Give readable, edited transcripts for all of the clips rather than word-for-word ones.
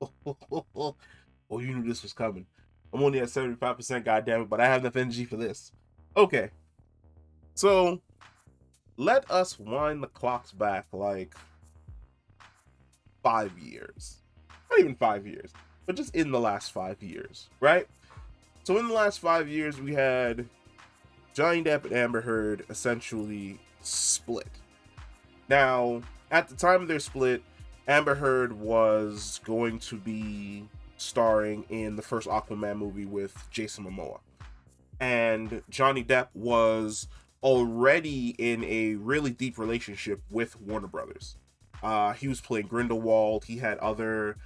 Oh, you knew this was coming. I'm only at 75%, goddammit, but I have enough energy for this. Okay, so let us wind the clocks back like 5 years. Not even 5 years, but just in the last 5 years, right? So in the last 5 years, we had Johnny Depp and Amber Heard essentially split. Now, at the time of their split, Amber Heard was going to be starring in the first Aquaman movie with Jason Momoa. And Johnny Depp was already in a really deep relationship with Warner Brothers. He was playing Grindelwald. He had other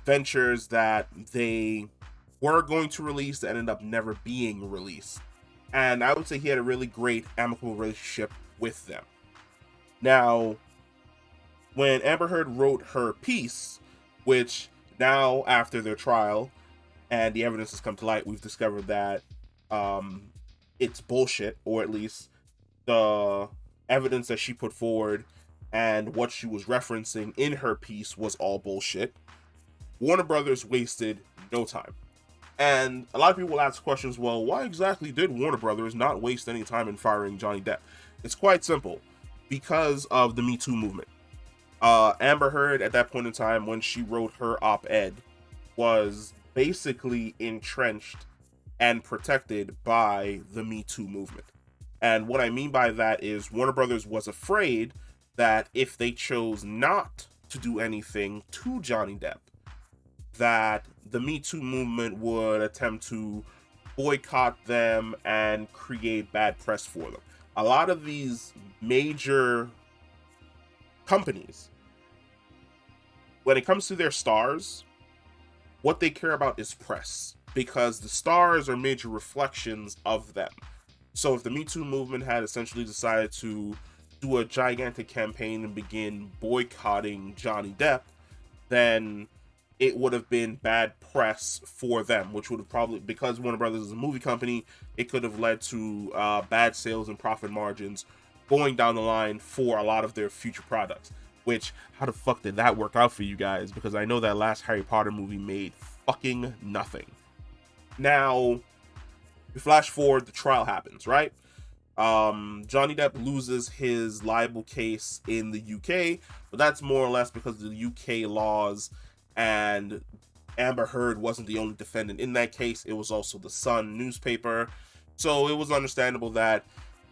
ventures that they were going to release that ended up never being released. And I would say he had a really great amicable relationship with them. Now, when Amber Heard wrote her piece, which now after their trial and the evidence has come to light, we've discovered that um, it's bullshit, or at least the evidence that she put forward and what she was referencing in her piece was all bullshit. Warner Brothers wasted no time. And a lot of people will ask questions, well, why exactly did Warner Brothers not waste any time in firing Johnny Depp? It's quite simple. Because of the Me Too movement. Amber Heard, at that point in time, when she wrote her op ed, was basically entrenched and protected by the Me Too movement. And what I mean by that is Warner Brothers was afraid that if they chose not to do anything to Johnny Depp, that the Me Too movement would attempt to boycott them and create bad press for them. A lot of these major companies, when it comes to their stars, what they care about is press because the stars are major reflections of them. So if the Me Too movement had essentially decided to do a gigantic campaign and begin boycotting Johnny Depp, then it would have been bad press for them, which would have probably, because Warner Brothers is a movie company, it could have led to bad sales and profit margins going down the line for a lot of their future products. Which, how the fuck did that work out for you guys? Because I know that last Harry Potter movie made fucking nothing. Now, we flash forward, the trial happens, right? Johnny Depp loses his libel case in the UK, but that's more or less because of the UK laws, and Amber Heard wasn't the only defendant in that case. It was also the Sun newspaper. So it was understandable that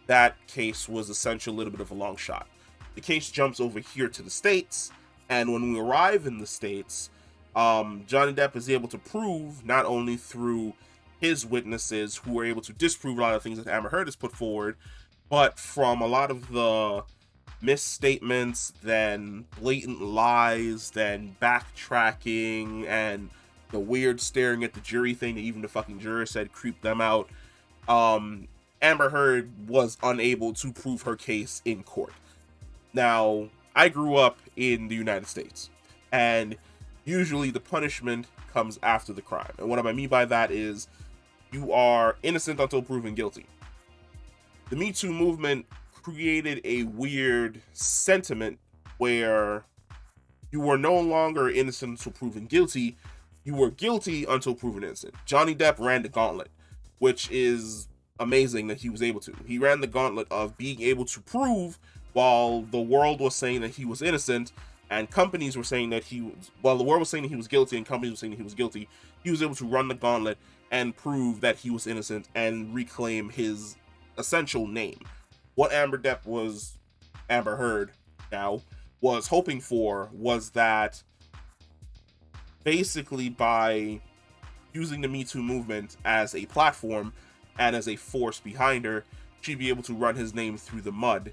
that case was essentially a little bit of a long shot. The case jumps over here to the States, and when we arrive in the States, Johnny Depp is able to prove, not only through his witnesses who were able to disprove a lot of things that Amber Heard has put forward, but from a lot of the misstatements, then blatant lies, then backtracking, and the weird staring at the jury thing that even the fucking juror said creeped them out. Amber Heard was unable to prove her case in court. Now, I grew up in the United States, and usually the punishment comes after the crime. And what I mean by that is you are innocent until proven guilty. The Me Too movement created a weird sentiment where you were no longer innocent until proven guilty. You were guilty until proven innocent. Johnny Depp ran the gauntlet, which is amazing that he was able to. He ran the gauntlet of being able to prove, while the world was saying that he was innocent and companies were saying that he was, while the world was saying that he was guilty and companies were saying that he was guilty, he was able to run the gauntlet and prove that he was innocent and reclaim his essential name. What Amber Heard now was hoping for was that basically by using the Me Too movement as a platform and as a force behind her, she'd be able to run his name through the mud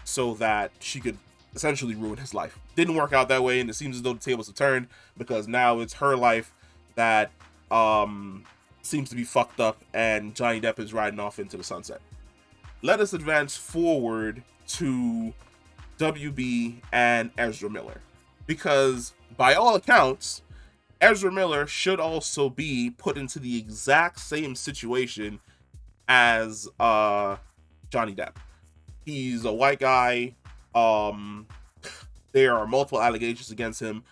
so that she could essentially ruin his life. Didn't work out that way, and it seems as though the tables have turned because now it's her life that seems to be fucked up, and Johnny Depp is riding off into the sunset. Let us advance forward to WB and Ezra Miller, because by all accounts, Ezra Miller should also be put into the exact same situation as Johnny Depp. He's a white guy. There are multiple allegations against him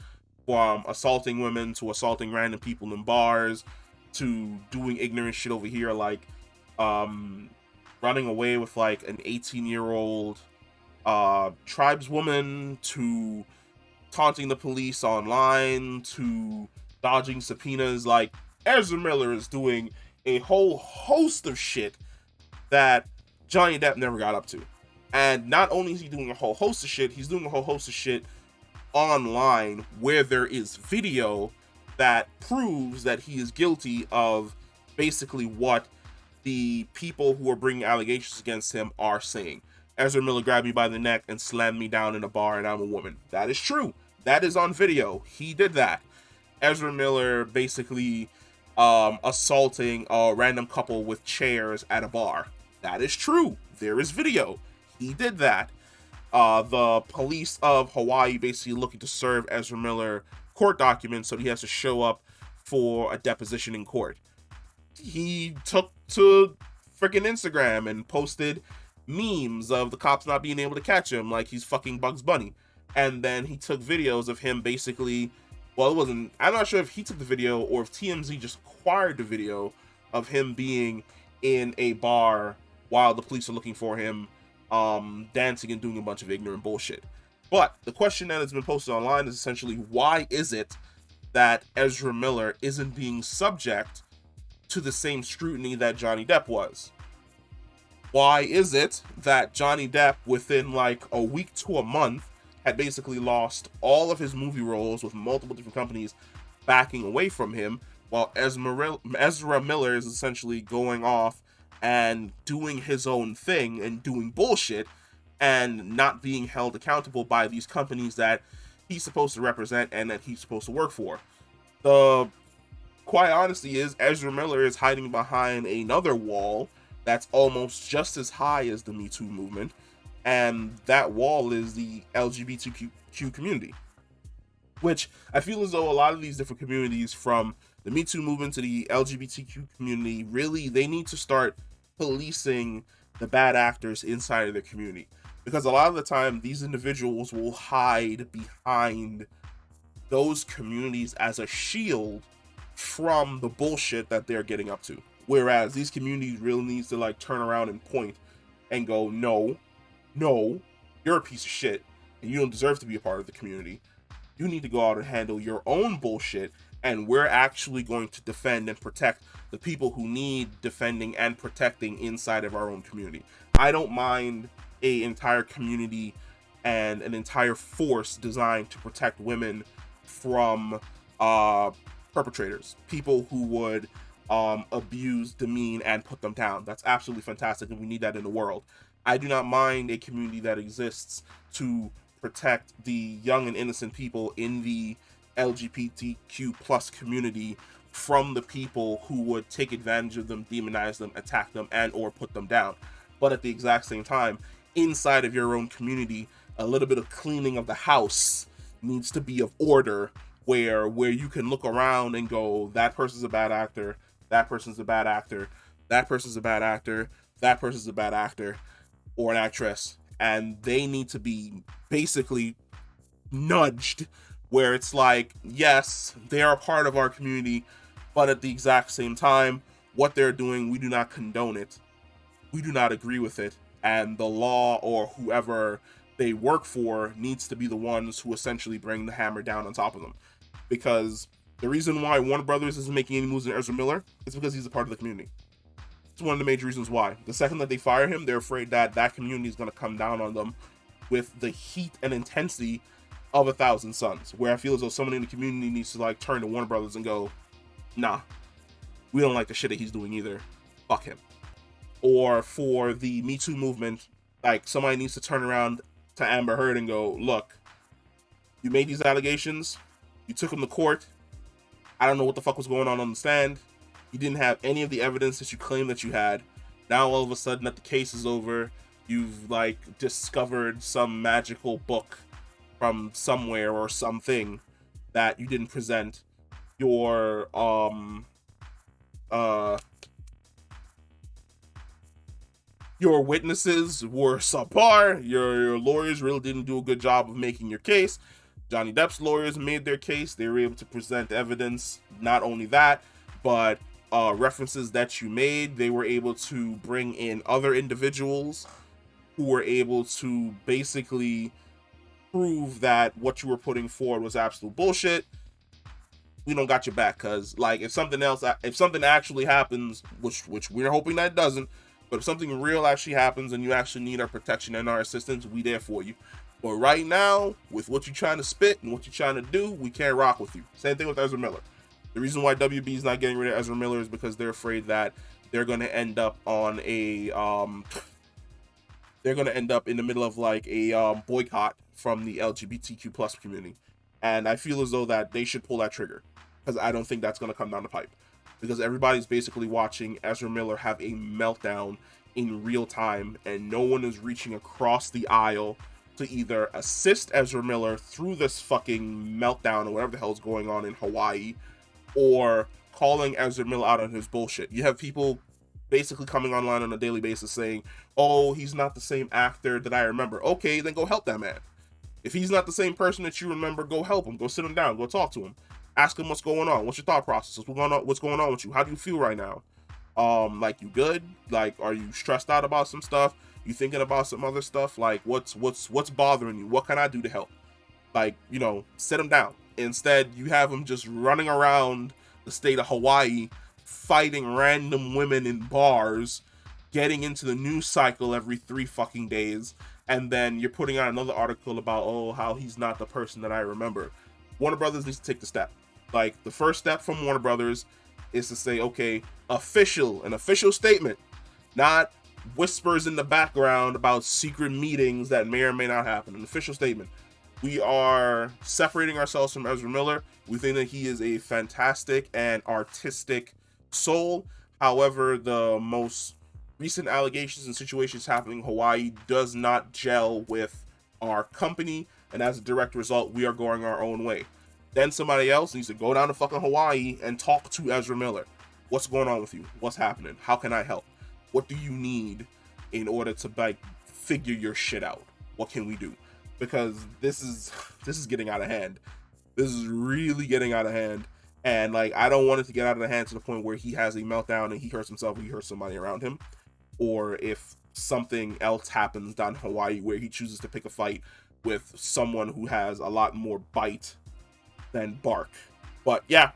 from assaulting women to assaulting random people in bars to doing ignorant shit over here, like running away with like an 18-year-old tribeswoman, to taunting the police online, to dodging subpoenas. Like, Ezra Miller is doing a whole host of shit that Johnny Depp never got up to. And not only is he doing a whole host of shit, he's doing a whole host of shit online where there is video that proves that he is guilty of basically what the people who are bringing allegations against him are saying. Ezra Miller grabbed me by the neck and slammed me down in a bar and I'm a woman. That is true. That is on video. He did that. Ezra Miller basically assaulting a random couple with chairs at a bar. That is true. There is video. He did that. The police of Hawaii basically looking to serve Ezra Miller court documents, so he has to show up for a deposition in court. He took to freaking Instagram and posted memes of the cops not being able to catch him like he's fucking Bugs Bunny. And then he took videos of him basically, well, it wasn't, I'm not sure if he took the video or if TMZ just acquired the video of him being in a bar while the police are looking for him, dancing and doing a bunch of ignorant bullshit. But the question that has been posted online is essentially, why is it that Ezra Miller isn't being subject to the same scrutiny that Johnny Depp was? Why is it that Johnny Depp, within like a week to a month, had basically lost all of his movie roles with multiple different companies backing away from him, while Ezra Miller is essentially going off and doing his own thing and doing bullshit and not being held accountable by these companies that he's supposed to represent and that he's supposed to work for? The quiet honesty is, Ezra Miller is hiding behind another wall that's almost just as high as the Me Too movement, and that wall is the LGBTQ community, which I feel as though a lot of these different communities, from the Me Too movement to the LGBTQ community, really, they need to start policing the bad actors inside of their community, because a lot of the time these individuals will hide behind those communities as a shield from the bullshit that they're getting up to. Whereas these communities really needs to like turn around and point and go, no, you're a piece of shit and you don't deserve to be a part of the community. You need to go out and handle your own bullshit, and we're actually going to defend and protect the people who need defending and protecting inside of our own community. I don't mind an entire community and an entire force designed to protect women from perpetrators, people who would abuse, demean, and put them down. That's absolutely fantastic, and we need that in the world. I do not mind a community that exists to protect the young and innocent people in the LGBTQ plus community from the people who would take advantage of them, demonize them, attack them, and or put them down. But at the exact same time, inside of your own community, a little bit of cleaning of the house needs to be of order, where you can look around and go, that person's a bad actor, that person's a bad actor, that person's a bad actor, that person's a bad actor or an actress, and they need to be basically nudged, where it's like, yes, they are a part of our community, but at the exact same time, what they're doing, we do not condone it. We do not agree with it, and the law or whoever they work for needs to be the ones who essentially bring the hammer down on top of them. Because the reason why Warner Brothers isn't making any moves in Ezra Miller is because he's a part of the community. It's one of the major reasons why. The second that they fire him, they're afraid that that community is going to come down on them with the heat and intensity of 1,000 Suns, where I feel as though someone in the community needs to like turn to Warner Brothers and go, nah, we don't like the shit that he's doing either. Fuck him. Or for the Me Too movement, like somebody needs to turn around to Amber Heard and go, look, you made these allegations, you took them to court, I don't know what the fuck was going on the stand, you didn't have any of the evidence that you claimed that you had. Now all of a sudden that the case is over, you've like discovered some magical book from somewhere or something that you didn't present. Your witnesses were subpar, your lawyers really didn't do a good job of making your case. Johnny Depp's lawyers made their case. They were able to present evidence. Not only that, but references that you made. They were able to bring in other individuals who were able to basically prove that what you were putting forward was absolute bullshit. We don't got your back, cuz like if something actually happens, which we're hoping that it doesn't, but if something real actually happens and you actually need our protection and our assistance, we there for you. But right now, with what you're trying to spit and what you're trying to do, we can't rock with you. Same thing with Ezra Miller. The reason why WB is not getting rid of Ezra Miller is because they're afraid that they're going to end up on a they're going to end up in the middle of like a boycott from the LGBTQ plus community. And I feel as though that they should pull that trigger, because I don't think that's going to come down the pipe, because everybody's basically watching Ezra Miller have a meltdown in real time, and no one is reaching across the aisle to either assist Ezra Miller through this fucking meltdown or whatever the hell is going on in Hawaii, or calling Ezra Miller out on his bullshit. You have people basically coming online on a daily basis saying, oh, he's not the same actor that I remember. Okay, then go help that man. If he's not the same person that you remember, go help him. Go sit him down. Go talk to him. Ask him what's going on. What's your thought process? What's going on with you? How do you feel right now? Like, you good? Like, are you stressed out about some stuff? You thinking about some other stuff? Like, what's bothering you? What can I do to help? Like, you know, sit him down. Instead, you have him just running around the state of Hawaii, fighting random women in bars, getting into the news cycle every 3 fucking days, and then you're putting out another article about, oh, how he's not the person that I remember. Warner Brothers needs to take the step. Like, the first step from Warner Brothers is to say, okay, an official statement, not whispers in the background about secret meetings that may or may not happen. An official statement. We are separating ourselves from Ezra Miller. We think that he is a fantastic and artistic soul. However, the most recent allegations and situations happening in Hawaii does not gel with our company, and as a direct result, we are going our own way. Then somebody else needs to go down to fucking Hawaii and talk to Ezra Miller. What's going on with you? What's happening? How can I help? What do you need in order to like figure your shit out? What can we do? Because this is getting out of hand. This is really getting out of hand, and like I don't want it to get out of the hand to the point where he has a meltdown and he hurts himself or he hurts somebody around him, or if something else happens down in Hawaii where he chooses to pick a fight with someone who has a lot more bite than bark. But yeah,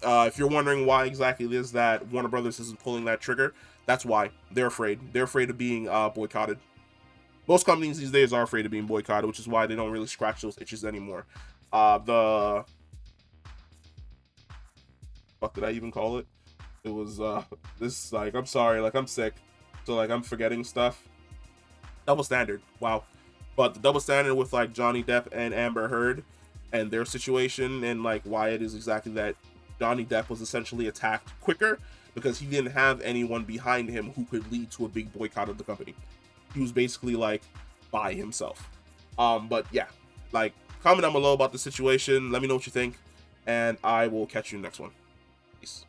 if you're wondering why exactly it is that Warner Brothers isn't pulling that trigger, that's why. They're afraid. They're afraid of being boycotted. Most companies these days are afraid of being boycotted, which is why they don't really scratch those itches anymore. What did I even call it? It was this, like, I'm sorry, like I'm sick, so like I'm forgetting stuff. Double standard. Wow. But the double standard with like Johnny Depp and Amber Heard and their situation, and like why it is exactly that Johnny Depp was essentially attacked quicker because he didn't have anyone behind him who could lead to a big boycott of the company. He was basically like by himself. But yeah, like comment down below about the situation. Let me know what you think, and I will catch you in the next one. Peace.